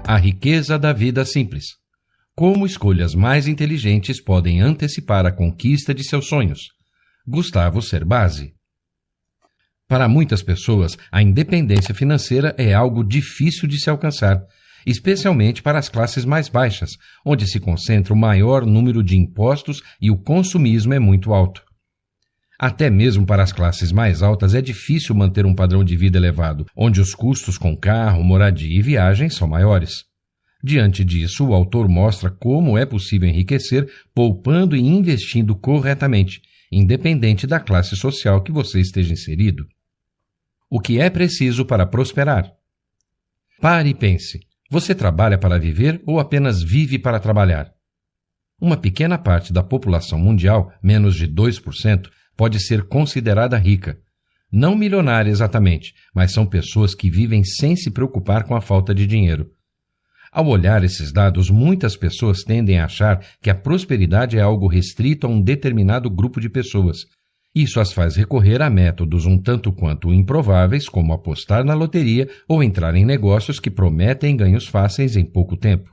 A riqueza da vida simples. Como escolhas mais inteligentes podem antecipar a conquista de seus sonhos. Gustavo Cerbasi. Para muitas pessoas, a independência financeira é algo difícil de se alcançar, especialmente para as classes mais baixas, onde se concentra o maior número de impostos e o consumismo é muito alto. Até mesmo para as classes mais altas é difícil manter um padrão de vida elevado, onde os custos com carro, moradia e viagem são maiores. Diante disso, o autor mostra como é possível enriquecer poupando e investindo corretamente, independente da classe social que você esteja inserido. O que é preciso para prosperar? Pare e pense. Você trabalha para viver ou apenas vive para trabalhar? Uma pequena parte da população mundial, menos de 2%, pode ser considerada rica. Não milionária exatamente, mas são pessoas que vivem sem se preocupar com a falta de dinheiro. Ao olhar esses dados, muitas pessoas tendem a achar que a prosperidade é algo restrito a um determinado grupo de pessoas. Isso as faz recorrer a métodos um tanto quanto improváveis, como apostar na loteria ou entrar em negócios que prometem ganhos fáceis em pouco tempo.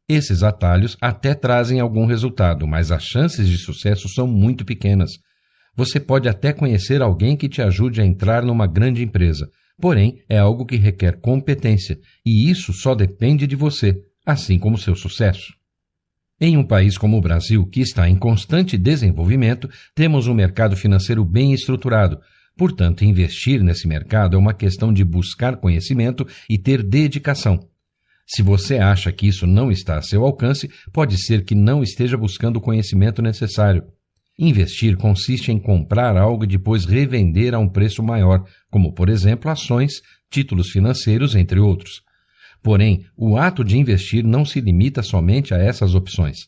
Esses atalhos até trazem algum resultado, mas as chances de sucesso são muito pequenas. Você pode até conhecer alguém que te ajude a entrar numa grande empresa, porém é algo que requer competência, e isso só depende de você, assim como seu sucesso. Em um país como o Brasil, que está em constante desenvolvimento, temos um mercado financeiro bem estruturado. Portanto, investir nesse mercado é uma questão de buscar conhecimento e ter dedicação. Se você acha que isso não está a seu alcance, pode ser que não esteja buscando o conhecimento necessário. Investir consiste em comprar algo e depois revender a um preço maior, como, por exemplo, ações, títulos financeiros, entre outros. Porém, o ato de investir não se limita somente a essas opções.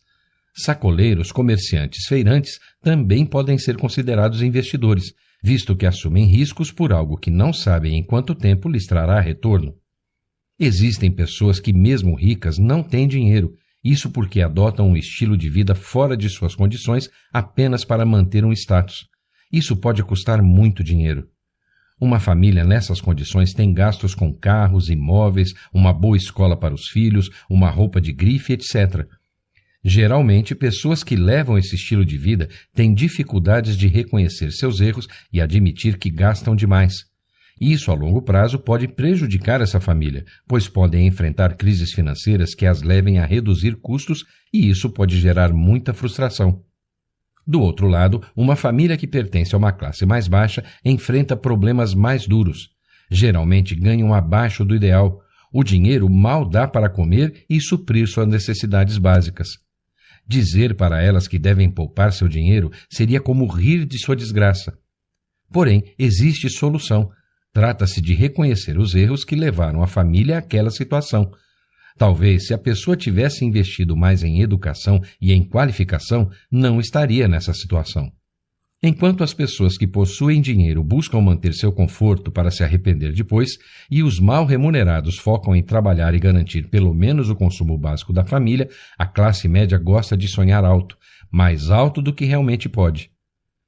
Sacoleiros, comerciantes, feirantes também podem ser considerados investidores, visto que assumem riscos por algo que não sabem em quanto tempo lhes trará retorno. Existem pessoas que, mesmo ricas, não têm dinheiro, isso porque adotam um estilo de vida fora de suas condições apenas para manter um status. Isso pode custar muito dinheiro. Uma família nessas condições tem gastos com carros, imóveis, uma boa escola para os filhos, uma roupa de grife, etc. Geralmente, pessoas que levam esse estilo de vida têm dificuldades de reconhecer seus erros e admitir que gastam demais. Isso, a longo prazo, pode prejudicar essa família, pois podem enfrentar crises financeiras que as levem a reduzir custos e isso pode gerar muita frustração. Do outro lado, uma família que pertence a uma classe mais baixa enfrenta problemas mais duros. Geralmente ganham abaixo do ideal. O dinheiro mal dá para comer e suprir suas necessidades básicas. Dizer para elas que devem poupar seu dinheiro seria como rir de sua desgraça. Porém, existe solução. Trata-se de reconhecer os erros que levaram a família àquela situação. Talvez, se a pessoa tivesse investido mais em educação e em qualificação, não estaria nessa situação. Enquanto as pessoas que possuem dinheiro buscam manter seu conforto para se arrepender depois, e os mal remunerados focam em trabalhar e garantir pelo menos o consumo básico da família, a classe média gosta de sonhar alto, mais alto do que realmente pode.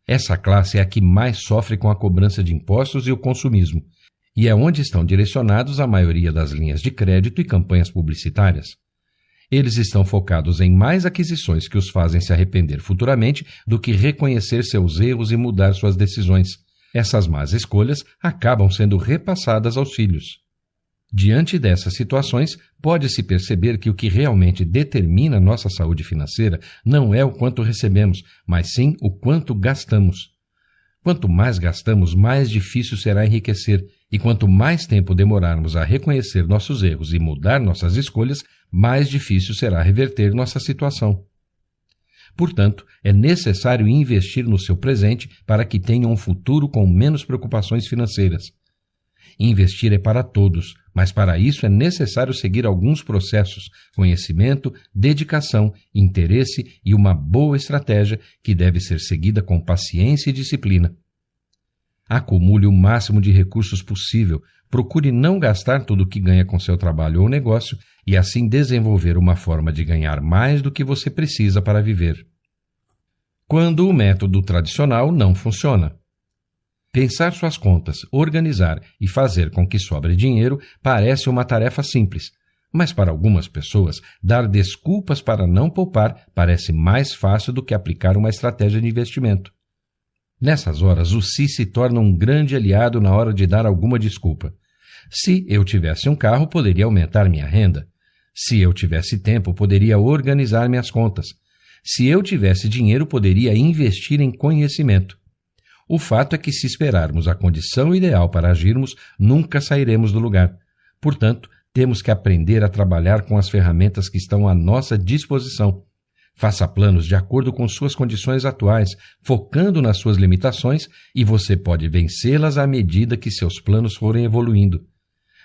Essa classe é a que mais sofre com a cobrança de impostos e o consumismo, e é onde estão direcionados a maioria das linhas de crédito e campanhas publicitárias. Eles estão focados em mais aquisições que os fazem se arrepender futuramente do que reconhecer seus erros e mudar suas decisões. Essas más escolhas acabam sendo repassadas aos filhos. Diante dessas situações, pode-se perceber que o que realmente determina nossa saúde financeira não é o quanto recebemos, mas sim o quanto gastamos. Quanto mais gastamos, mais difícil será enriquecer, e quanto mais tempo demorarmos a reconhecer nossos erros e mudar nossas escolhas, mais difícil será reverter nossa situação. Portanto, é necessário investir no seu presente para que tenha um futuro com menos preocupações financeiras. Investir é para todos, mas para isso é necessário seguir alguns processos, conhecimento, dedicação, interesse e uma boa estratégia que deve ser seguida com paciência e disciplina. Acumule o máximo de recursos possível, procure não gastar tudo o que ganha com seu trabalho ou negócio e assim desenvolver uma forma de ganhar mais do que você precisa para viver. Quando o método tradicional não funciona. Pensar suas contas, organizar e fazer com que sobre dinheiro parece uma tarefa simples, Mas para algumas pessoas, dar desculpas para não poupar parece mais fácil do que aplicar uma estratégia de investimento. Nessas horas, o si se torna um grande aliado na hora de dar alguma desculpa. Se eu tivesse um carro, poderia aumentar minha renda. Se eu tivesse tempo, poderia organizar minhas contas. Se eu tivesse dinheiro, poderia investir em conhecimento. O fato é que, se esperarmos a condição ideal para agirmos, nunca sairemos do lugar. Portanto, temos que aprender a trabalhar com as ferramentas que estão à nossa disposição. Faça planos de acordo com suas condições atuais, focando nas suas limitações, e você pode vencê-las à medida que seus planos forem evoluindo.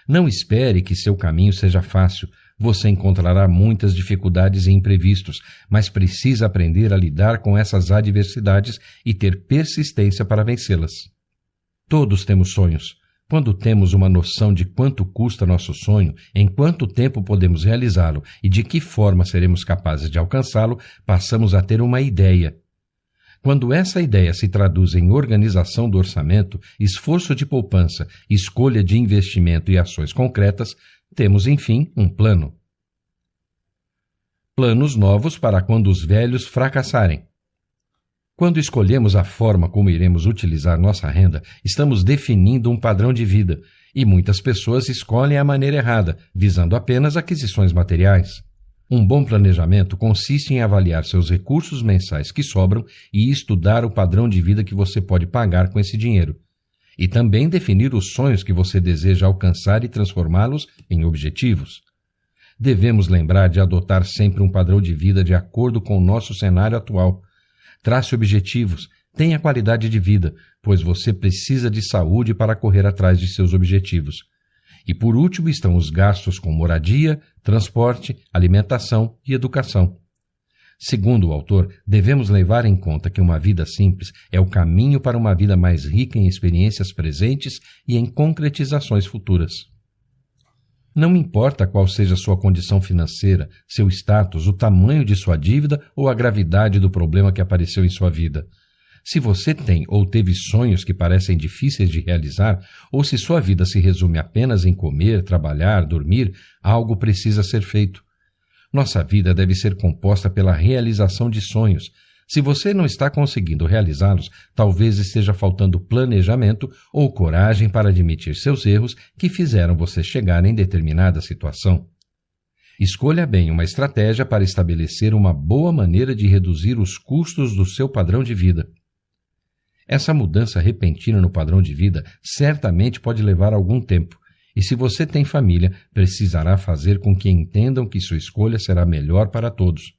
Não espere que seu caminho seja fácil. Você encontrará muitas dificuldades e imprevistos, mas precisa aprender a lidar com essas adversidades e ter persistência para vencê-las. Todos temos sonhos. Quando temos uma noção de quanto custa nosso sonho, em quanto tempo podemos realizá-lo e de que forma seremos capazes de alcançá-lo, passamos a ter uma ideia. Quando essa ideia se traduz em organização do orçamento, esforço de poupança, escolha de investimento e ações concretas, temos, enfim, um plano. Planos novos para quando os velhos fracassarem. Quando escolhemos a forma como iremos utilizar nossa renda, estamos definindo um padrão de vida, e muitas pessoas escolhem a maneira errada, visando apenas aquisições materiais. Um bom planejamento consiste em avaliar seus recursos mensais que sobram e estudar o padrão de vida que você pode pagar com esse dinheiro. E também definir os sonhos que você deseja alcançar e transformá-los em objetivos. Devemos lembrar de adotar sempre um padrão de vida de acordo com o nosso cenário atual. Trace objetivos, tenha qualidade de vida, pois você precisa de saúde para correr atrás de seus objetivos. E por último estão os gastos com moradia, transporte, alimentação e educação. Segundo o autor, devemos levar em conta que uma vida simples é o caminho para uma vida mais rica em experiências presentes e em concretizações futuras. Não importa qual seja sua condição financeira, seu status, o tamanho de sua dívida ou a gravidade do problema que apareceu em sua vida. Se você tem ou teve sonhos que parecem difíceis de realizar, ou se sua vida se resume apenas em comer, trabalhar, dormir, algo precisa ser feito. Nossa vida deve ser composta pela realização de sonhos. Se você não está conseguindo realizá-los, talvez esteja faltando planejamento ou coragem para admitir seus erros que fizeram você chegar em determinada situação. Escolha bem uma estratégia para estabelecer uma boa maneira de reduzir os custos do seu padrão de vida. Essa mudança repentina no padrão de vida certamente pode levar algum tempo, e se você tem família, precisará fazer com que entendam que sua escolha será melhor para todos.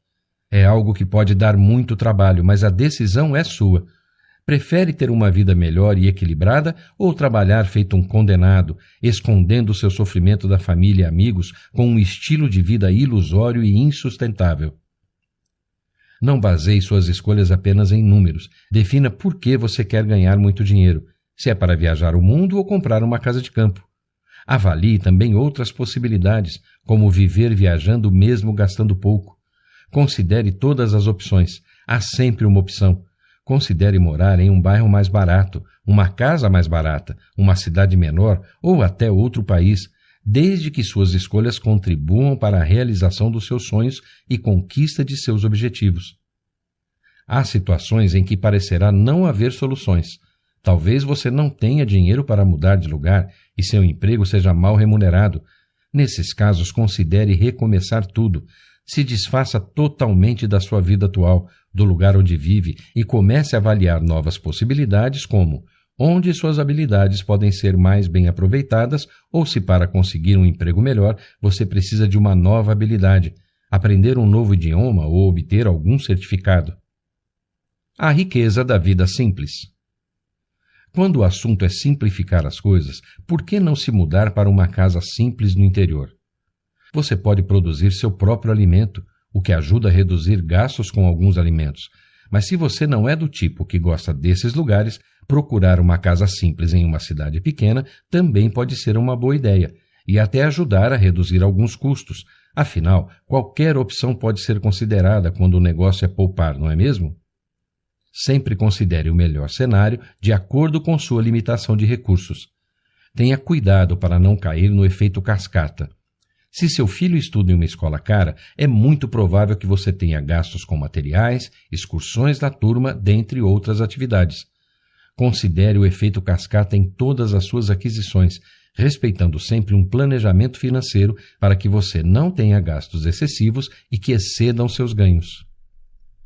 É algo que pode dar muito trabalho, mas a decisão é sua. Prefere ter uma vida melhor e equilibrada ou trabalhar feito um condenado, escondendo o seu sofrimento da família e amigos com um estilo de vida ilusório e insustentável? Não baseie suas escolhas apenas em números. Defina por que você quer ganhar muito dinheiro, se é para viajar o mundo ou comprar uma casa de campo. Avalie também outras possibilidades, como viver viajando mesmo gastando pouco. Considere todas as opções. Há sempre uma opção. Considere morar em um bairro mais barato, uma casa mais barata, uma cidade menor ou até outro país, desde que suas escolhas contribuam para a realização dos seus sonhos e conquista de seus objetivos. Há situações em que parecerá não haver soluções. Talvez você não tenha dinheiro para mudar de lugar e seu emprego seja mal remunerado. Nesses casos, considere recomeçar tudo. Se desfaça totalmente da sua vida atual, do lugar onde vive, e comece a avaliar novas possibilidades como onde suas habilidades podem ser mais bem aproveitadas ou se para conseguir um emprego melhor você precisa de uma nova habilidade, aprender um novo idioma ou obter algum certificado. A riqueza da vida simples. Quando o assunto é simplificar as coisas, por que não se mudar para uma casa simples no interior? Você pode produzir seu próprio alimento, o que ajuda a reduzir gastos com alguns alimentos. Mas se você não é do tipo que gosta desses lugares, procurar uma casa simples em uma cidade pequena também pode ser uma boa ideia, e até ajudar a reduzir alguns custos. Afinal, qualquer opção pode ser considerada quando o negócio é poupar, não é mesmo? Sempre considere o melhor cenário de acordo com sua limitação de recursos. Tenha cuidado para não cair no efeito cascata. Se seu filho estuda em uma escola cara, é muito provável que você tenha gastos com materiais, excursões da turma, dentre outras atividades. Considere o efeito cascata em todas as suas aquisições, respeitando sempre um planejamento financeiro para que você não tenha gastos excessivos e que excedam seus ganhos.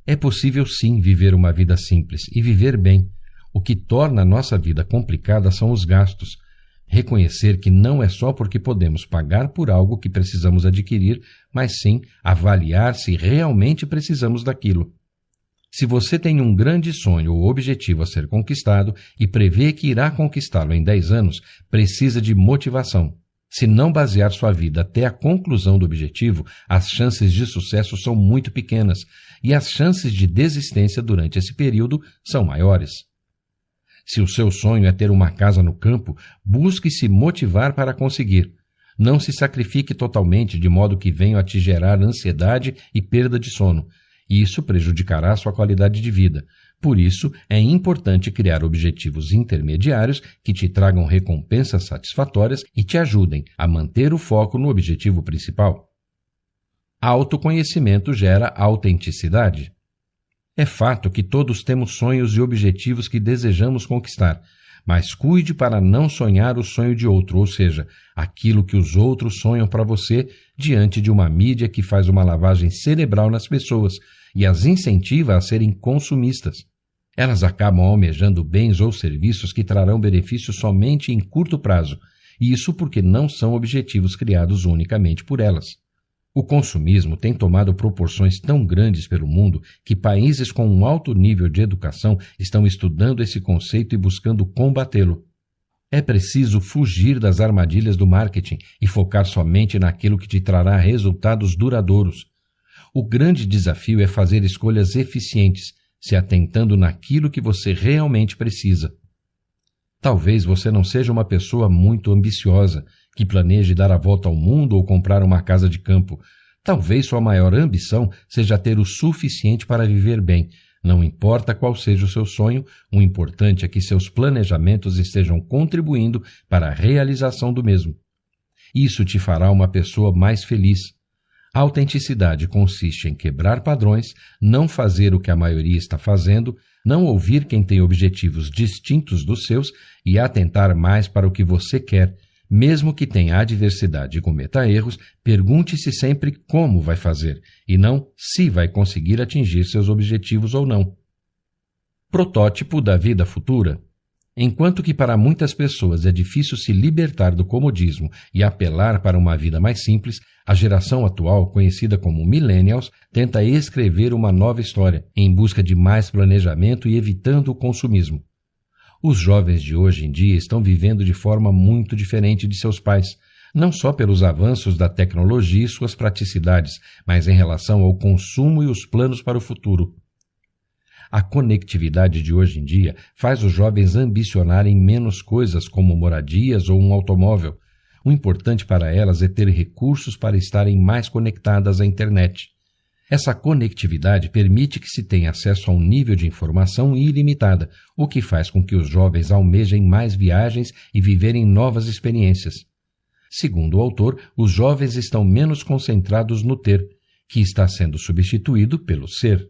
É possível sim viver uma vida simples e viver bem. O que torna a nossa vida complicada são os gastos. Reconhecer que não é só porque podemos pagar por algo que precisamos adquirir, mas sim avaliar se realmente precisamos daquilo. Se você tem um grande sonho ou objetivo a ser conquistado e prevê que irá conquistá-lo em 10 anos, precisa de motivação. Se não basear sua vida até a conclusão do objetivo, as chances de sucesso são muito pequenas e as chances de desistência durante esse período são maiores. Se o seu sonho é ter uma casa no campo, busque se motivar para conseguir. Não se sacrifique totalmente de modo que venha a te gerar ansiedade e perda de sono. Isso prejudicará sua qualidade de vida. Por isso, é importante criar objetivos intermediários que te tragam recompensas satisfatórias e te ajudem a manter o foco no objetivo principal. Autoconhecimento gera autenticidade. É fato que todos temos sonhos e objetivos que desejamos conquistar, mas cuide para não sonhar o sonho de outro, ou seja, aquilo que os outros sonham para você diante de uma mídia que faz uma lavagem cerebral nas pessoas e as incentiva a serem consumistas. Elas acabam almejando bens ou serviços que trarão benefícios somente em curto prazo, e isso porque não são objetivos criados unicamente por elas. O consumismo tem tomado proporções tão grandes pelo mundo que países com um alto nível de educação estão estudando esse conceito e buscando combatê-lo. É preciso fugir das armadilhas do marketing e focar somente naquilo que te trará resultados duradouros. O grande desafio é fazer escolhas eficientes, se atentando naquilo que você realmente precisa. Talvez você não seja uma pessoa muito ambiciosa, que planeje dar a volta ao mundo ou comprar uma casa de campo. Talvez sua maior ambição seja ter o suficiente para viver bem. Não importa qual seja o seu sonho, o importante é que seus planejamentos estejam contribuindo para a realização do mesmo. Isso te fará uma pessoa mais feliz. A autenticidade consiste em quebrar padrões, não fazer o que a maioria está fazendo, não ouvir quem tem objetivos distintos dos seus e atentar mais para o que você quer. Mesmo que tenha adversidade e cometa erros, pergunte-se sempre como vai fazer, e não se vai conseguir atingir seus objetivos ou não. Protótipo da vida futura. Enquanto que para muitas pessoas é difícil se libertar do comodismo e apelar para uma vida mais simples, a geração atual, conhecida como Millennials, tenta escrever uma nova história, em busca de mais planejamento e evitando o consumismo. Os jovens de hoje em dia estão vivendo de forma muito diferente de seus pais, não só pelos avanços da tecnologia e suas praticidades, mas em relação ao consumo e os planos para o futuro. A conectividade de hoje em dia faz os jovens ambicionarem menos coisas como moradias ou um automóvel. O importante para elas é ter recursos para estarem mais conectadas à internet. Essa conectividade permite que se tenha acesso a um nível de informação ilimitada, o que faz com que os jovens almejem mais viagens e viverem novas experiências. Segundo o autor, os jovens estão menos concentrados no ter, que está sendo substituído pelo ser.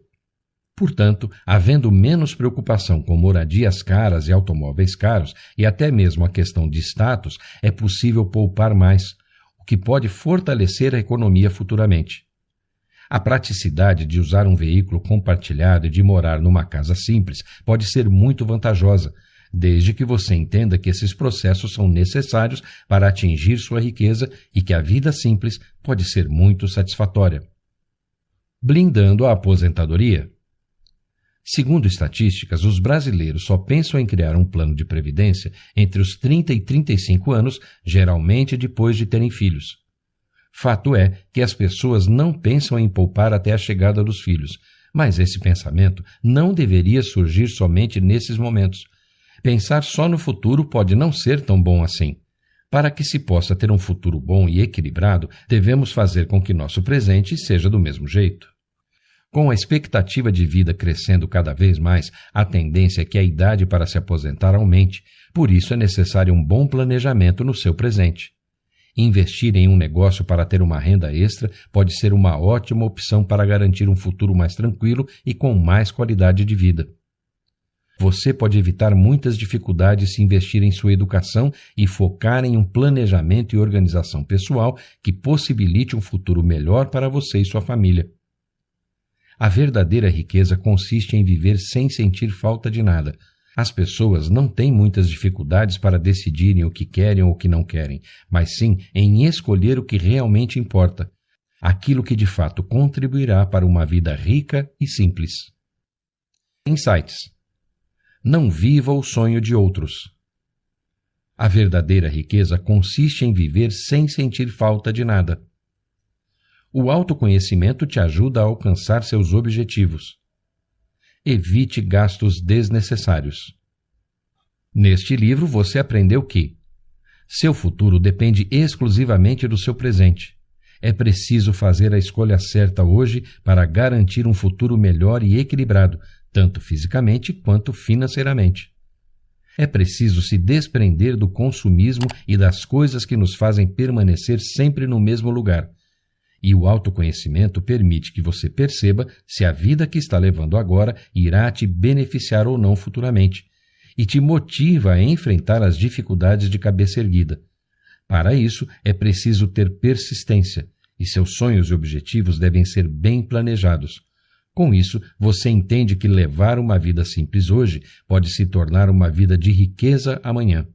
Portanto, havendo menos preocupação com moradias caras e automóveis caros, e até mesmo a questão de status, é possível poupar mais, o que pode fortalecer a economia futuramente. A praticidade de usar um veículo compartilhado e de morar numa casa simples pode ser muito vantajosa, desde que você entenda que esses processos são necessários para atingir sua riqueza e que a vida simples pode ser muito satisfatória. Blindando a aposentadoria. Segundo estatísticas, os brasileiros só pensam em criar um plano de previdência entre os 30 e 35 anos, geralmente depois de terem filhos. Fato é que as pessoas não pensam em poupar até a chegada dos filhos, mas esse pensamento não deveria surgir somente nesses momentos. Pensar só no futuro pode não ser tão bom assim. Para que se possa ter um futuro bom e equilibrado, devemos fazer com que nosso presente seja do mesmo jeito. Com a expectativa de vida crescendo cada vez mais, a tendência é que a idade para se aposentar aumente, por isso é necessário um bom planejamento no seu presente. Investir em um negócio para ter uma renda extra pode ser uma ótima opção para garantir um futuro mais tranquilo e com mais qualidade de vida. Você pode evitar muitas dificuldades se investir em sua educação e focar em um planejamento e organização pessoal que possibilite um futuro melhor para você e sua família. A verdadeira riqueza consiste em viver sem sentir falta de nada. As pessoas não têm muitas dificuldades para decidirem o que querem ou o que não querem, mas sim em escolher o que realmente importa, aquilo que de fato contribuirá para uma vida rica e simples. Insights. Não viva o sonho de outros. A verdadeira riqueza consiste em viver sem sentir falta de nada. O autoconhecimento te ajuda a alcançar seus objetivos. Evite gastos desnecessários. Neste livro você aprendeu que seu futuro depende exclusivamente do seu presente. É preciso fazer a escolha certa hoje para garantir um futuro melhor e equilibrado, tanto fisicamente quanto financeiramente. É preciso se desprender do consumismo e das coisas que nos fazem permanecer sempre no mesmo lugar. E o autoconhecimento permite que você perceba se a vida que está levando agora irá te beneficiar ou não futuramente, e te motiva a enfrentar as dificuldades de cabeça erguida. Para isso, é preciso ter persistência, e seus sonhos e objetivos devem ser bem planejados. Com isso, você entende que levar uma vida simples hoje pode se tornar uma vida de riqueza amanhã.